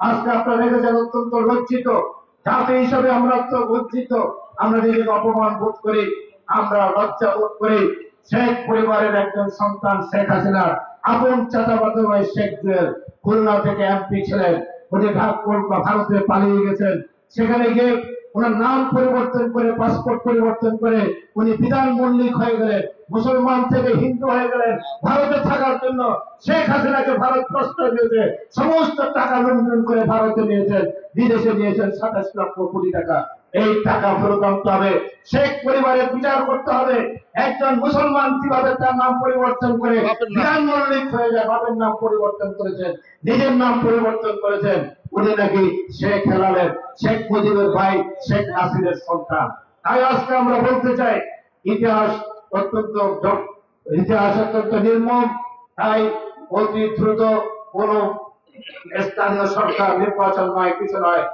আজকে আপনারা দেখেছেন অত্যন্ত লজ্জিত জাতি হিসাবে আমরা তো লজ্জিত, আমরা নিজেকে অপমান বোধ করি, আমরা লজ্জা বোধ করি। শেখ পরিবারের একজন সন্তান শেখ হাসিনা আপন চাচাতো ভাই শেখ জুয়েল খুলনা থেকে এমপি ছিলেন, উনি ভারতে পালিয়ে গেছেন। সেখানে গিয়ে ওনার নাম পরিবর্তন করে পাসপোর্ট পরিবর্তন করে উনি বিধান মল্লিক হয়ে গেলেন, মুসলমান থেকে হিন্দু হয়ে গেলেন ভারতে থাকার জন্য। শেখ হাসিনাকে ভারত প্রশ্রয় দিয়েছে, সমস্ত টাকা লুণ্ঠন করে ভারতে নিয়েছেন, বিদেশে নিয়েছেন 27 লক্ষ কোটি টাকা। এই টাকা ফেরত আনতে হবে, শেখ পরিবারের বিচার করতে হবে। একজন মুসলমান কিভাবে তার নাম পরিবর্তন করে বিধান মল্লিক হয়ে যায়, বাপের নাম পরিবর্তন করেছেন, নিজের নাম পরিবর্তন করেছেন। উনি নাকি শেখ হেলালের, শেখ মুজিবের ভাই শেখ নাসিরের সন্তান। তাই আজকে আমরা বলতে চাই ইতিহাস অত্যন্ত নির্মম। তাই অতি দ্রুত কোন স্থানীয় সরকার নির্বাচন নয়, কিছু নয়।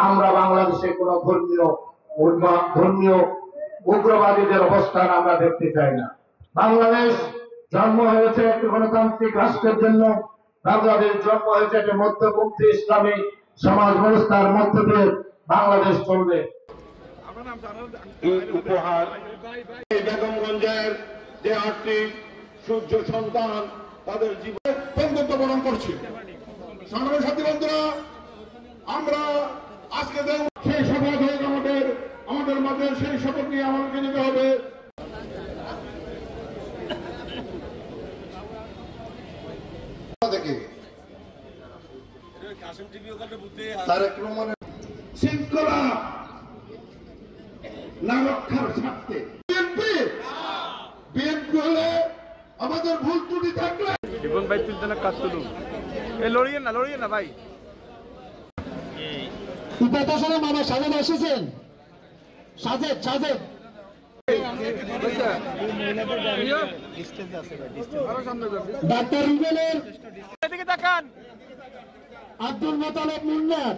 আমরা বাংলাদেশে কোন ধর্মীয় উগ্রবাদীদের অবস্থান আমরা দেখতে চাই না। বাংলাদেশ জন্ম হয়েছে একটি গণতান্ত্রিক রাষ্ট্রের জন্য, বাংলাদেশ জন্ম হয়েছে একটি মধ্যপন্থী ইসলামী সমাজ ব্যবস্থার মধ্য দিয়ে বাংলাদেশ চলবে। উপহার বেগমগঞ্জের যে 8টি সূর্য সন্তান তাদের জীবন বন্ধুত্ব বরণ করছে। সংগ্রামী সাথী বন্ধুরা, আমরা আজকে সেই শপথ হোক আমাদের মাঝে, সেই শপথ নিয়ে আমাদেরকে নিতে হবে। শৃঙ্খলা না রক্ষার স্বার্থে বিএনপি হলে আমাদের ভুল ত্রুটি থাকলে ভাই তুলতে না কাজ তুলুন, লড়িয়ে না ভাই। উপপ্রশাসনে মামা সাজেদ এসেছেন, সাজেদ ডাক্তার রুবেলের আব্দুল মোতালেব মুন্নার